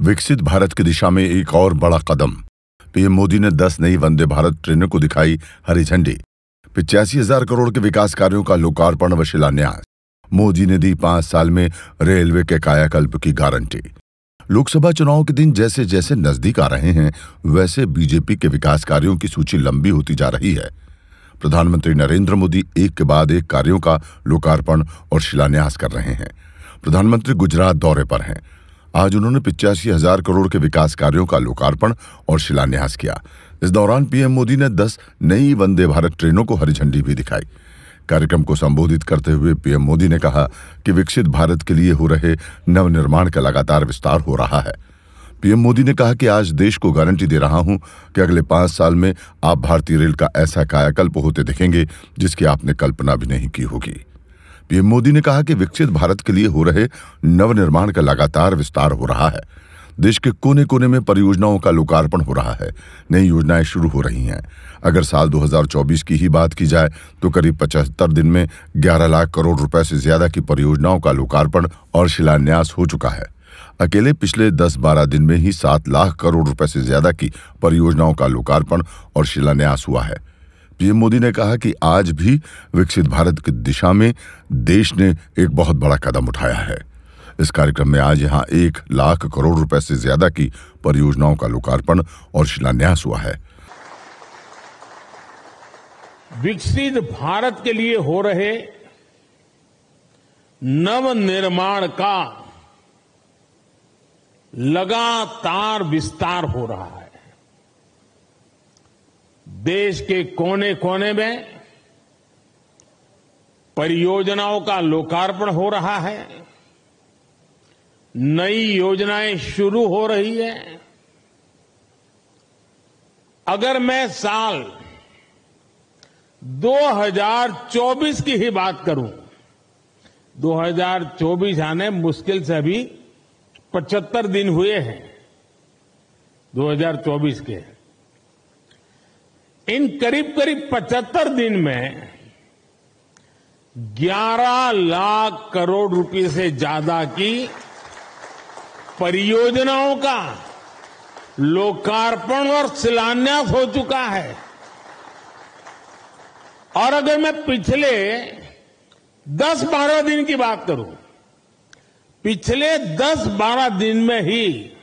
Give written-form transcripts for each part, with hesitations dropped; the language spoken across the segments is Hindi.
विकसित भारत की दिशा में एक और बड़ा कदम। पीएम मोदी ने 10 नई वंदे भारत ट्रेनों को दिखाई हरी झंडी। 85,000 करोड़ के विकास कार्यों का लोकार्पण व शिलान्यास। मोदी ने दी 5 साल में रेलवे के कायाकल्प की गारंटी। लोकसभा चुनाव के दिन जैसे जैसे नजदीक आ रहे हैं, वैसे बीजेपी के विकास कार्यों की सूची लंबी होती जा रही है। प्रधानमंत्री नरेंद्र मोदी एक के बाद एक कार्यों का लोकार्पण और शिलान्यास कर रहे हैं। प्रधानमंत्री गुजरात दौरे पर हैं। आज उन्होंने 85,000 करोड़ के विकास कार्यों का लोकार्पण और शिलान्यास किया। इस दौरान पीएम मोदी ने 10 नई वंदे भारत ट्रेनों को हरी झंडी भी दिखाई। कार्यक्रम को संबोधित करते हुए पीएम मोदी ने कहा कि विकसित भारत के लिए हो रहे नवनिर्माण का लगातार विस्तार हो रहा है। पीएम मोदी ने कहा कि आज देश को गारंटी दे रहा हूं कि अगले 5 साल में आप भारतीय रेल का ऐसा कायाकल्प होते देखेंगे जिसकी आपने कल्पना भी नहीं की होगी। पीएम मोदी ने कहा कि विकसित भारत के लिए हो रहे नवनिर्माण का लगातार विस्तार हो रहा है। देश के कोने कोने में परियोजनाओं का लोकार्पण हो रहा है। नई योजनाएं शुरू हो रही हैं। अगर साल 2024 की ही बात की जाए तो करीब 75 दिन में 11 लाख करोड़ रुपए से ज्यादा की परियोजनाओं का लोकार्पण और शिलान्यास हो चुका है। अकेले पिछले 10-12 दिन में ही 7 लाख करोड़ रुपए से ज्यादा की परियोजनाओं का लोकार्पण और शिलान्यास हुआ है। पीएम मोदी ने कहा कि आज भी विकसित भारत की दिशा में देश ने एक बहुत बड़ा कदम उठाया है। इस कार्यक्रम में आज यहां 1 लाख करोड़ रुपए से ज्यादा की परियोजनाओं का लोकार्पण और शिलान्यास हुआ है। विकसित भारत के लिए हो रहे नवनिर्माण का लगातार विस्तार हो रहा है। देश के कोने कोने में परियोजनाओं का लोकार्पण हो रहा है। नई योजनाएं शुरू हो रही है। अगर मैं साल 2024 की ही बात करूं, 2024 आने मुश्किल से अभी 75 दिन हुए हैं 2024 के। इन करीब करीब 75 दिन में 11 लाख करोड़ रुपए से ज्यादा की परियोजनाओं का लोकार्पण और शिलान्यास हो चुका है। और अगर मैं पिछले 10-12 दिन की बात करूं, पिछले 10-12 दिन में ही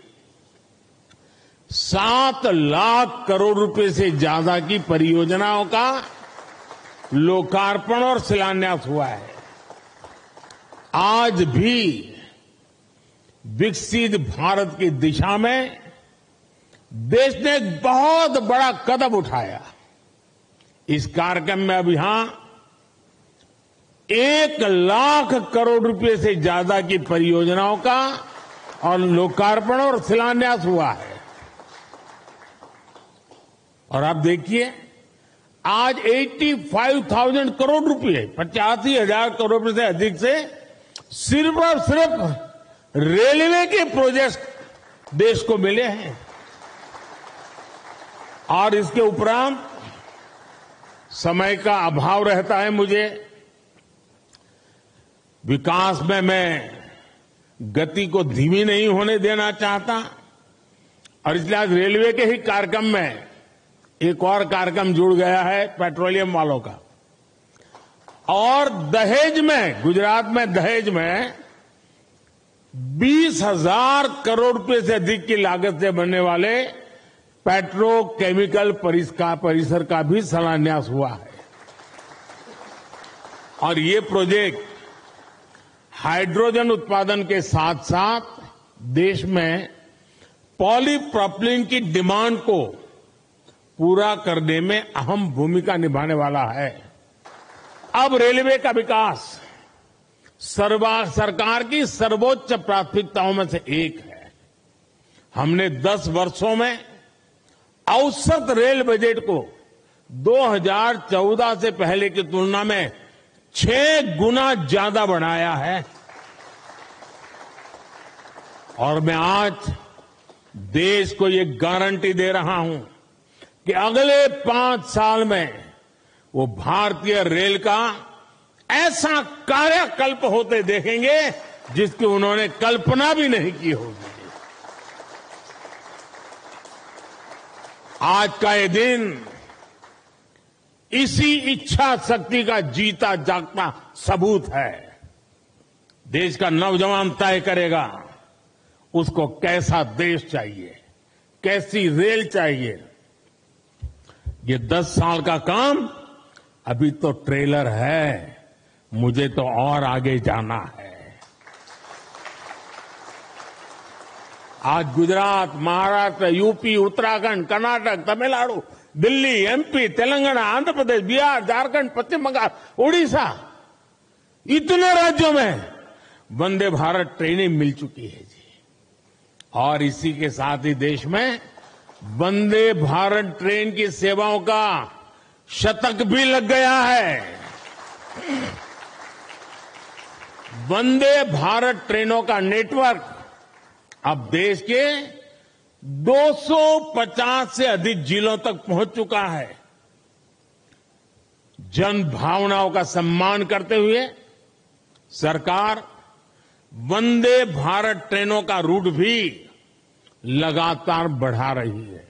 7 लाख करोड़ रुपए से ज्यादा की परियोजनाओं का लोकार्पण और शिलान्यास हुआ है। आज भी विकसित भारत की दिशा में देश ने एक बहुत बड़ा कदम उठाया। इस कार्यक्रम में अब यहां 1 लाख करोड़ रुपए से ज्यादा की परियोजनाओं का और लोकार्पण और शिलान्यास हुआ है। और आप देखिए, आज 85,000 करोड़ रुपए, 85,000 करोड़ रुपए से अधिक से सिर्फ और सिर्फ रेलवे के प्रोजेक्ट देश को मिले हैं। और इसके उपरांत समय का अभाव रहता है मुझे, विकास में मैं गति को धीमी नहीं होने देना चाहता। और इसलिए आज रेलवे के ही कार्यक्रम में एक और कार्यक्रम जुड़ गया है पेट्रोलियम वालों का। और दहेज में, गुजरात में दहेज में 20,000 करोड़ रुपए से अधिक की लागत से बनने वाले पेट्रोकेमिकल परिसर का भी शिलान्यास हुआ है। और ये प्रोजेक्ट हाइड्रोजन उत्पादन के साथ साथ देश में पॉलीप्रोपिलीन की डिमांड को पूरा करने में अहम भूमिका निभाने वाला है। अब रेलवे का विकास सरकार की सर्वोच्च प्राथमिकताओं में से एक है। हमने 10 वर्षों में औसत रेल बजट को 2014 से पहले की तुलना में 6 गुना ज्यादा बढ़ाया है। और मैं आज देश को ये गारंटी दे रहा हूं कि अगले 5 साल में वो भारतीय रेल का ऐसा कायाकल्प होते देखेंगे जिसकी उन्होंने कल्पना भी नहीं की होगी। आज का ये दिन इसी इच्छा शक्ति का जीता जागता सबूत है। देश का नौजवान तय करेगा उसको कैसा देश चाहिए, कैसी रेल चाहिए। ये 10 साल का काम अभी तो ट्रेलर है, मुझे तो और आगे जाना है। आज गुजरात, महाराष्ट्र, यूपी, उत्तराखंड, कर्नाटक, तमिलनाडु, दिल्ली, एमपी, तेलंगाना, आंध्र प्रदेश, बिहार, झारखंड, पश्चिम बंगाल, उड़ीसा, इतने राज्यों में वंदे भारत ट्रेनें मिल चुकी है जी। और इसी के साथ ही देश में वंदे भारत ट्रेन की सेवाओं का शतक भी लग गया है। वंदे भारत ट्रेनों का नेटवर्क अब देश के 250 से अधिक जिलों तक पहुंच चुका है। जन भावनाओं का सम्मान करते हुए सरकार वंदे भारत ट्रेनों का रूट भी लगातार बढ़ा रही है।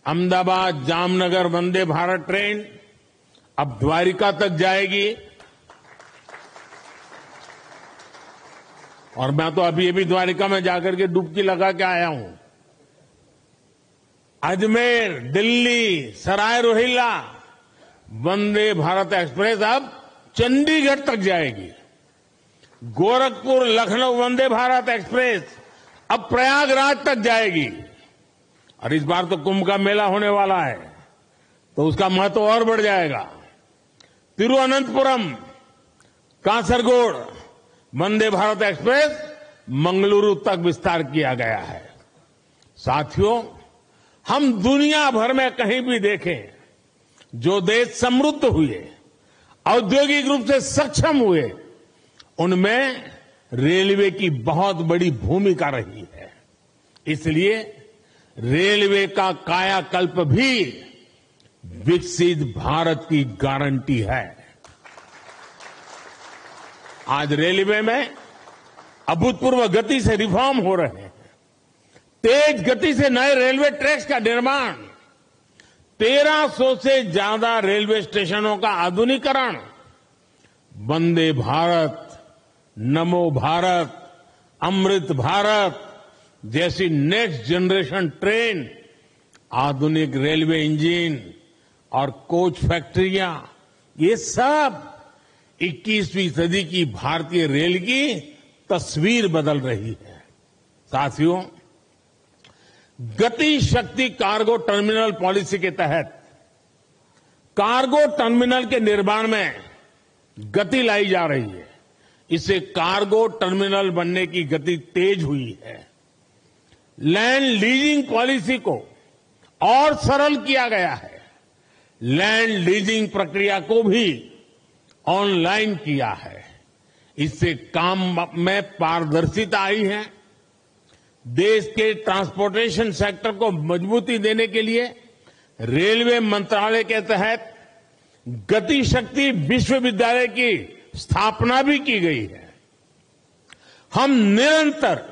अहमदाबाद जामनगर वंदे भारत ट्रेन अब द्वारिका तक जाएगी। और मैं तो अभी द्वारिका में जाकर के डुबकी लगा के आया हूं। अजमेर, दिल्ली, सराय रोहिल्ला वंदे भारत एक्सप्रेस अब चंडीगढ़ तक जाएगी। गोरखपुर लखनऊ वंदे भारत एक्सप्रेस अब प्रयागराज तक जाएगी। और इस बार तो कुंभ का मेला होने वाला है तो उसका महत्व और बढ़ जाएगा। तिरुवनंतपुरम, कासरगोड वंदे भारत एक्सप्रेस मंगलुरु तक विस्तार किया गया है। साथियों, हम दुनिया भर में कहीं भी देखें, जो देश समृद्ध हुए, औद्योगिक रूप से सक्षम हुए, उनमें रेलवे की बहुत बड़ी भूमिका रही है। इसलिए रेलवे का कायाकल्प भी विकसित भारत की गारंटी है। आज रेलवे में अभूतपूर्व गति से रिफॉर्म हो रहे हैं। तेज गति से नए रेलवे ट्रैक्स का निर्माण, 1300 से ज्यादा रेलवे स्टेशनों का आधुनिकीकरण, वंदे भारत, नमो भारत, अमृत भारत जैसी नेक्स्ट जनरेशन ट्रेन, आधुनिक रेलवे इंजन और कोच फैक्ट्रियां, ये सब 21वीं सदी की भारतीय रेल की तस्वीर बदल रही है। साथियों, गति शक्ति कार्गो टर्मिनल पॉलिसी के तहत कार्गो टर्मिनल के निर्माण में गति लाई जा रही है। इससे कार्गो टर्मिनल बनने की गति तेज हुई है। लैंड लीजिंग पॉलिसी को और सरल किया गया है। लैंड लीजिंग प्रक्रिया को भी ऑनलाइन किया है। इससे काम में पारदर्शिता आई है। देश के ट्रांसपोर्टेशन सेक्टर को मजबूती देने के लिए रेलवे मंत्रालय के तहत गति शक्ति विश्वविद्यालय की स्थापना भी की गई है। हम निरंतर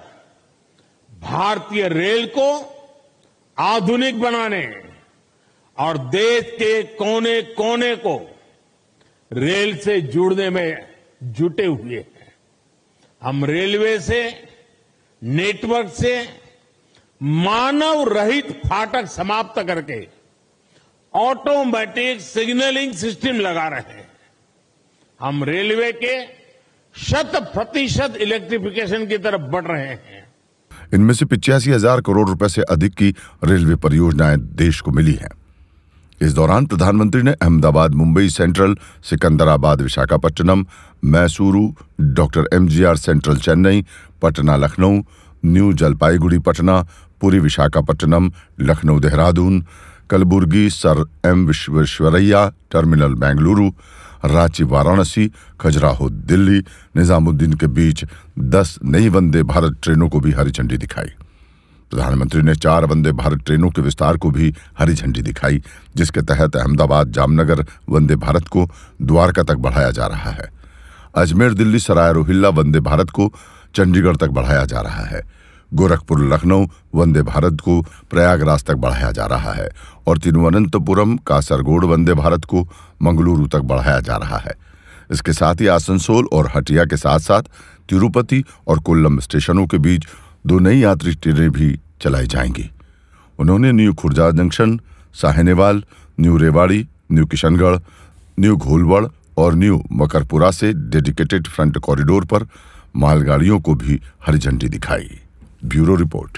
भारतीय रेल को आधुनिक बनाने और देश के कोने कोने को रेल से जुड़ने में जुटे हुए हैं। हम रेलवे से, नेटवर्क से मानव रहित फाटक समाप्त करके ऑटोमेटिक सिग्नलिंग सिस्टम लगा रहे हैं। हम रेलवे के 100% इलेक्ट्रिफिकेशन की तरफ बढ़ रहे हैं। इनमें से 85,000 करोड़ रुपए से अधिक की रेलवे परियोजनाएं देश को मिली हैं। इस दौरान प्रधानमंत्री ने Ahmedabad, Mumbai central, Secunderabad, Visakhapatnam, Mysuru, doctor MGR central Chennai, Patna Lucknow, new Jalpaiguri Patna, Puri Visakhapatnam, Lucknow Dehradun, Kalaburagi sir M Visvesvaraya terminal Bengaluru, Ranchi Varanasi, Khajuraho Delhi, Nizamuddin के बीच 10 नई वंदे भारत ट्रेनों को भी हरी झंडी दिखाई। प्रधानमंत्री ने 4 वंदे भारत ट्रेनों के विस्तार को भी हरी झंडी दिखाई, जिसके तहत अहमदाबाद जामनगर वंदे भारत को द्वारका तक बढ़ाया जा रहा है। अजमेर दिल्ली सराय रोहिल्ला वंदे भारत को चंडीगढ़ तक बढ़ाया जा रहा है। गोरखपुर लखनऊ वंदे भारत को प्रयागराज तक बढ़ाया जा रहा है और तिरुवनंतपुरम कासरगोड वंदे भारत को मंगलुरु तक बढ़ाया जा रहा है। इसके साथ ही आसनसोल और हटिया के साथ साथ तिरुपति और कोल्लम स्टेशनों के बीच 2 नई यात्री ट्रेनें भी चलाई जाएंगी। उन्होंने new Khurja junction, Sahnewal, new Rewari, new Kishangarh, new Gholvad और न्यू मकरपुरा से डेडिकेटेड फ्रंट कॉरिडोर पर मालगाड़ियों को भी हरी झंडी दिखाई। Bureau report.